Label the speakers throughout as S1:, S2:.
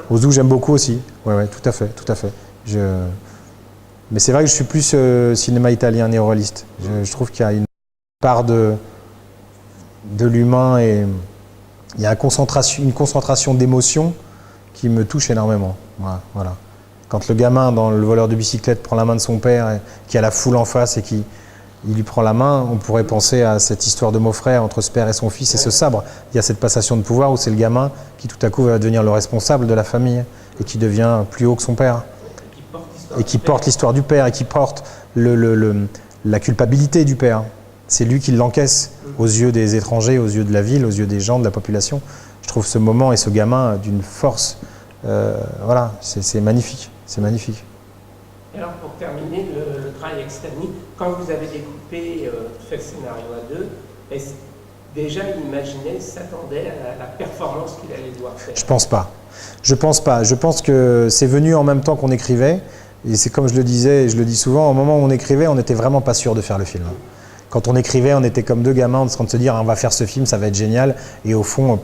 S1: Ozu, j'aime beaucoup aussi. Ouais, ouais, tout à fait, tout à fait. Mais c'est vrai que je suis plus cinéma italien néo-réaliste. Je trouve qu'il y a une part de l'humain et il y a une concentration d'émotions qui me touche énormément. Voilà. Quand le gamin dans Le voleur de bicyclette prend la main de son père, et qui a la foule en face et qui il lui prend la main, on pourrait penser à cette histoire de beau-frère entre ce père et son fils et ce sabre. Il y a cette passation de pouvoir où c'est le gamin qui tout à coup va devenir le responsable de la famille et qui devient plus haut que son père. Et qui porte l'histoire du père et qui porte la culpabilité du père. C'est lui qui l'encaisse aux yeux des étrangers, aux yeux de la ville, aux yeux des gens, de la population. Je trouve ce moment et ce gamin d'une force, voilà, c'est magnifique, c'est magnifique.
S2: Et alors pour terminer le travail avec Stani, quand vous avez découpé, fait le scénario à deux, est-ce déjà il imaginait, s'attendait à la performance qu'il allait devoir faire?
S1: Je pense pas. Je pense pas. Je pense que c'est venu en même temps qu'on écrivait. Et c'est comme je le disais, et je le dis souvent, au moment où on écrivait, on n'était vraiment pas sûr de faire le film. Quand on écrivait, on était comme deux gamins en train de se dire on va faire ce film, ça va être génial. Et au fond,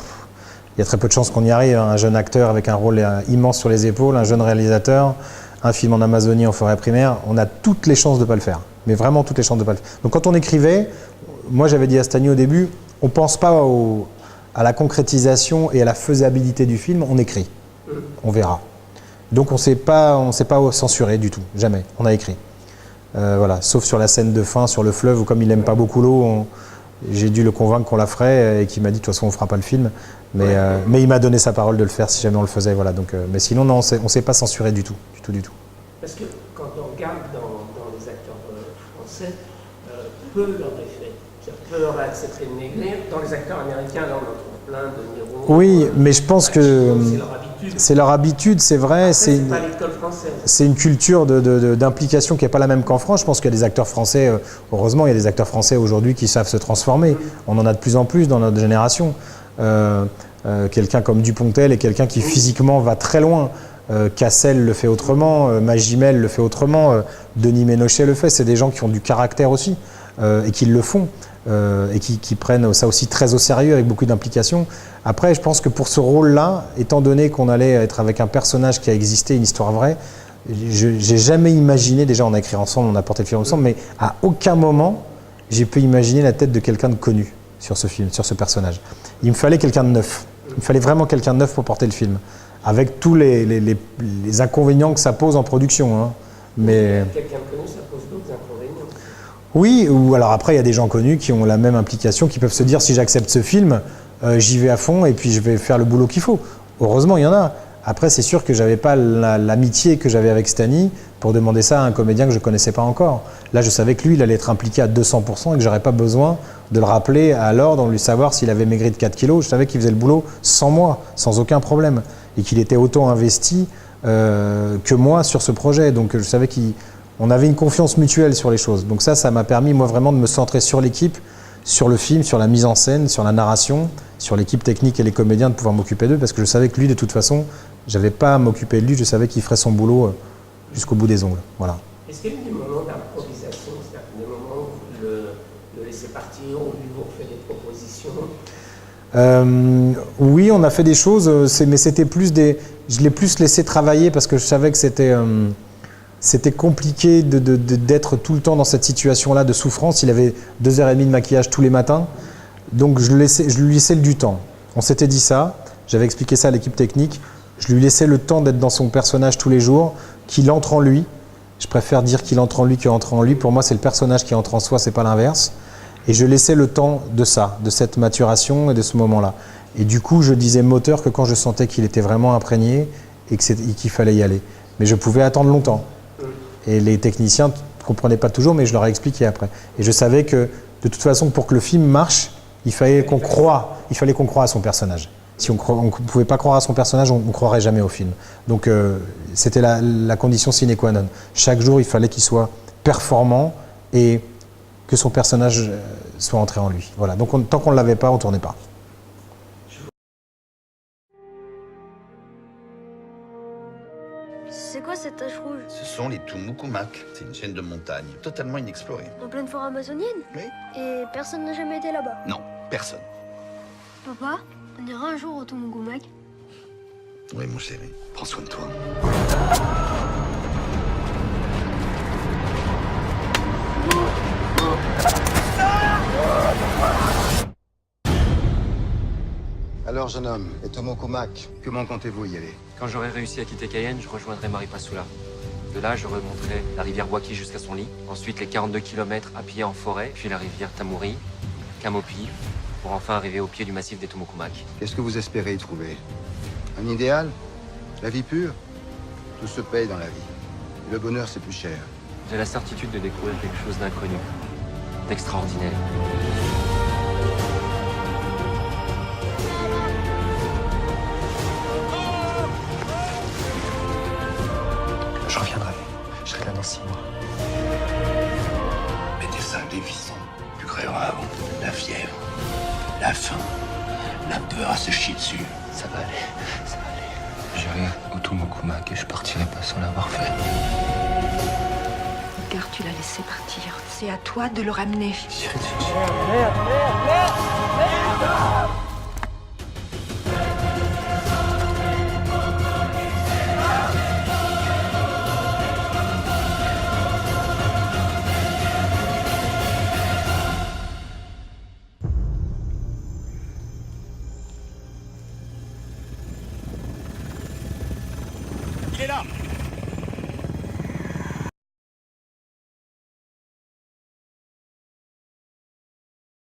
S1: il y a très peu de chances qu'on y arrive. Un jeune acteur avec un rôle immense sur les épaules, un jeune réalisateur, un film en Amazonie en forêt primaire, on a toutes les chances de ne pas le faire. Mais vraiment toutes les chances de ne pas le faire. Donc quand on écrivait, moi j'avais dit à Stani au début, on ne pense pas à la concrétisation et à la faisabilité du film, on écrit. On verra. Donc on ne s'est pas censuré du tout, jamais. On a écrit. Voilà. Sauf sur la scène de fin, sur le fleuve, où comme il n'aime pas beaucoup l'eau, j'ai dû le convaincre qu'on la ferait et qu'il m'a dit de toute façon on ne fera pas le film. Mais il m'a donné sa parole de le faire si jamais on le faisait. Voilà. Donc, mais sinon, non, on ne s'est pas censuré du tout. Du tout.
S2: Parce que quand on regarde dans les acteurs français, peu leur est fait. Peu leur a accepté de maigrir. Dans les acteurs américains, là on en trouve plein, de Niro.
S1: Oui, mais je pense que
S2: c'est leur habitude.
S1: C'est vrai.
S2: C'est
S1: une culture d'implication qui n'est pas la même qu'en France. Je pense qu'il y a des acteurs français, heureusement, il y a des acteurs français aujourd'hui qui savent se transformer. On en a de plus en plus dans notre génération. Quelqu'un comme Dupontel est quelqu'un qui physiquement va très loin. Cassel le fait autrement, Magimel le fait autrement, Denis Ménochet le fait. C'est des gens qui ont du caractère aussi et qui le font et qui prennent ça aussi très au sérieux avec beaucoup d'implication. Après, je pense que pour ce rôle-là, étant donné qu'on allait être avec un personnage qui a existé, une histoire vraie, j'ai jamais imaginé, déjà on a écrit ensemble, on a porté le film ensemble, mais à aucun moment j'ai pu imaginer la tête de quelqu'un de connu sur ce film, sur ce personnage. Il me fallait quelqu'un de neuf. Il me fallait vraiment quelqu'un de neuf pour porter le film. Avec tous les inconvénients que ça pose en production. Hein. Mais
S2: quelqu'un de connu, ça pose d'autres inconvénients.
S1: Oui, ou alors après, il y a des gens connus qui ont la même implication, qui peuvent se dire si j'accepte ce film, j'y vais à fond et puis je vais faire le boulot qu'il faut. Heureusement, il y en a. Après, c'est sûr que je n'avais pas l'amitié que j'avais avec Stani pour demander ça à un comédien que je ne connaissais pas encore. Là, je savais que lui, il allait être impliqué à 200% et que je n'aurais pas besoin de le rappeler à l'ordre, de lui savoir s'il avait maigri de 4 kilos. Je savais qu'il faisait le boulot sans moi, sans aucun problème. Et qu'il était autant investi que moi sur ce projet. Donc je savais qu'on avait une confiance mutuelle sur les choses. Donc ça m'a permis moi vraiment de me centrer sur l'équipe, sur le film, sur la mise en scène, sur la narration, sur l'équipe technique et les comédiens, de pouvoir m'occuper d'eux, parce que je savais que lui, de toute façon, je n'avais pas à m'occuper de lui, je savais qu'il ferait son boulot jusqu'au bout des ongles. Voilà.
S2: Est-ce qu'il y a eu des moments d'improvisation, c'est-à-dire des moments où vous le laissez partir, où lui vous refait des propositions?
S1: Oui, on a fait des choses, mais c'était plus je l'ai plus laissé travailler parce que je savais que c'était compliqué d'être tout le temps dans cette situation-là de souffrance. Il avait 2h30 de maquillage tous les matins, donc je lui laissais du temps. On s'était dit ça, j'avais expliqué ça à l'équipe technique, je lui laissais le temps d'être dans son personnage tous les jours, qu'il entre en lui. Je préfère dire qu'il entre en lui qu'entre en lui. Pour moi, c'est le personnage qui entre en soi, c'est pas l'inverse. Et je laissais le temps de ça, de cette maturation et de ce moment-là. Et du coup, je disais moteur que quand je sentais qu'il était vraiment imprégné et qu'il fallait y aller. Mais je pouvais attendre longtemps. Et les techniciens ne comprenaient pas toujours, mais je leur ai expliqué après. Et je savais que, de toute façon, pour que le film marche, il fallait qu'on croie à son personnage. Si on ne pouvait pas croire à son personnage, on ne croirait jamais au film. Donc, c'était la condition sine qua non. Chaque jour, il fallait qu'il soit performant et que son personnage soit entré en lui. Voilà. Donc tant qu'on ne l'avait pas, on ne tournait pas.
S3: C'est quoi cette tache rouge?
S4: Ce sont les Tumucumac. C'est une chaîne de montagne totalement inexplorée.
S3: En pleine forêt amazonienne?
S4: Oui.
S3: Et personne n'a jamais été là-bas?
S4: Non, personne.
S3: Papa, on ira un jour au Tumucumac?
S4: Oui, mon chéri. Prends soin de toi.
S5: Alors, jeune homme, et Tomokomak, comment comptez-vous y aller?
S6: Quand j'aurai réussi à quitter Cayenne, je rejoindrai Maripasoula. De là, je remonterai la rivière Boaki jusqu'à son lit. Ensuite, les 42 km à pied en forêt, puis la rivière Tamuri, Kamopi, pour enfin arriver au pied du massif des Tomokumak.
S5: Qu'est-ce que vous espérez y trouver? Un idéal? La vie pure? Tout se paye dans la vie. Et le bonheur, c'est plus cher.
S6: J'ai la certitude de découvrir quelque chose d'inconnu, d'extraordinaire. Je reviendrai. Je serai là dans 6 mois.
S4: Mais tes seins dévissants, tu crèveras avant. La fièvre, la faim, la peur à se chier dessus.
S6: Ça va aller, ça va aller. J'irai au Tomokumak et je partirai pas sans l'avoir fait.
S7: Car tu l'as laissé partir. C'est à toi de le ramener.
S6: J'irai te chercher.